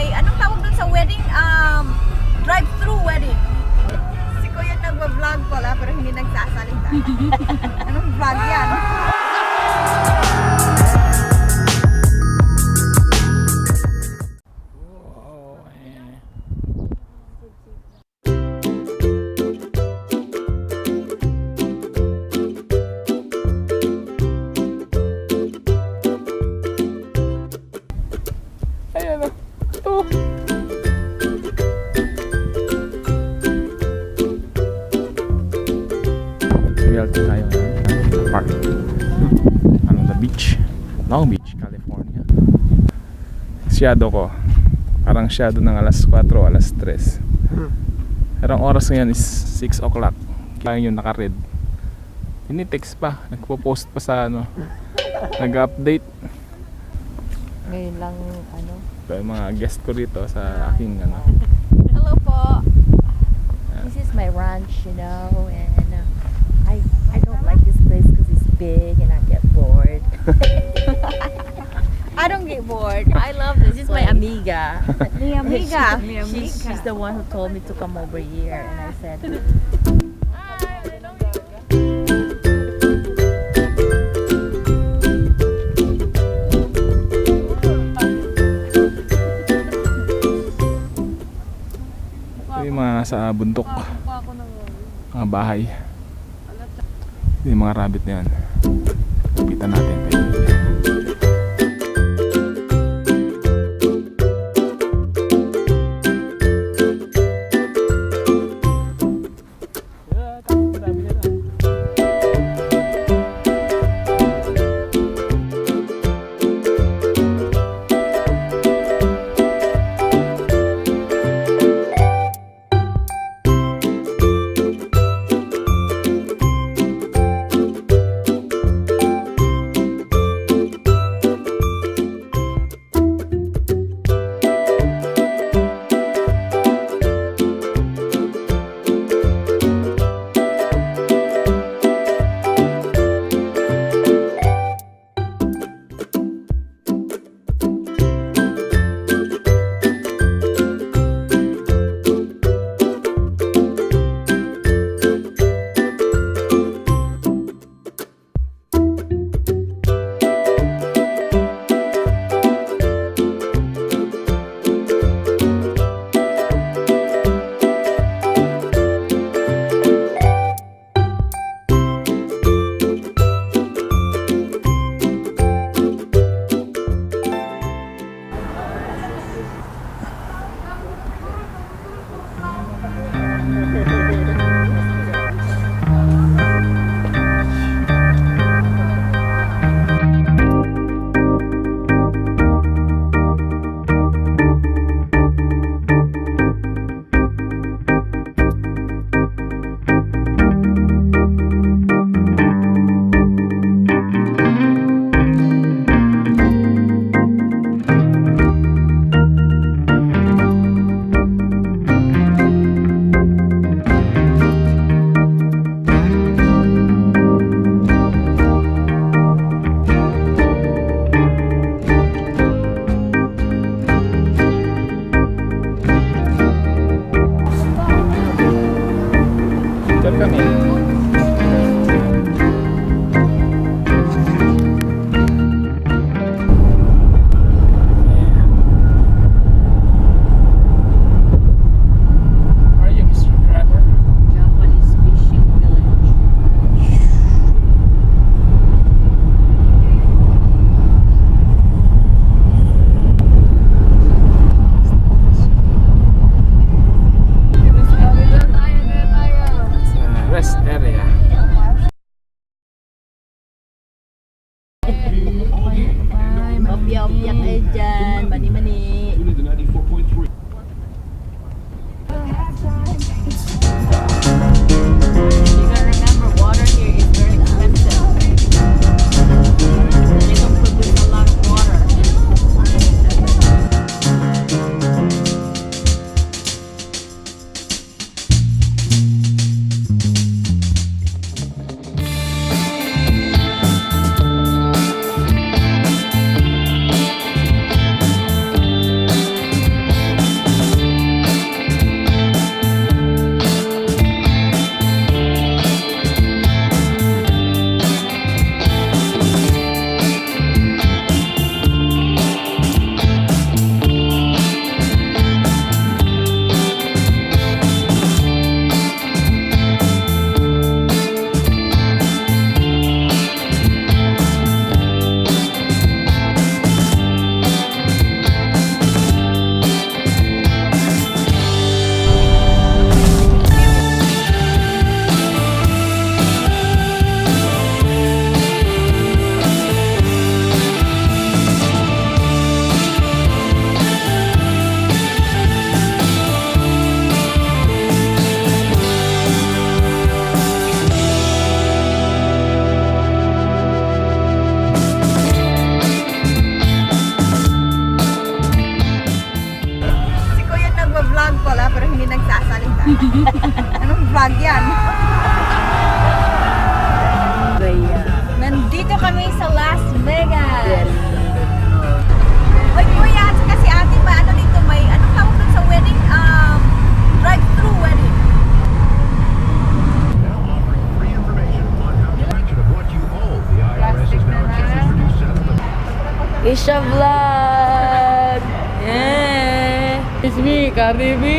may, anong tawag dun sa wedding? Drive-thru wedding. Si Kuya nagwa-vlog pala pero hindi nagsasalita. Anong vlog yan? Ayan na. Ito. Realty tayo ng park. The beach. Long Beach, California. Shadow ko. Parang shadow ng alas 4, alas 3. Pero ang oras ngayon is 6 o'clock. Kaya yung naka-red. Tinitext pa. Nagpo-post pa sa ano. Nag-update. Ngayon lang, ano? Yung mga guest ko rito sa aking ano. Hello po. This is my ranch, you know, and I don't like this place because it's big and I get bored. I don't get bored. I love This is my amiga. Mi amiga. She's the one who told me to come over here, and I said, Ito yung mga sa bundok. Mga bahay. Ito yung mga rabbit na yan. Lapitan natin. Anong vlog yan? Vegas. Nandito kami sa Las Vegas. Very Oy, kuya, at saka si ate, ano dito, may, anong tawag dun sa wedding? Drive-thru wedding. Now offering free information on how to mention of what you owe. The IRS is now charging you $7. Isha Vlog! Yeah! It's me, Cardi B!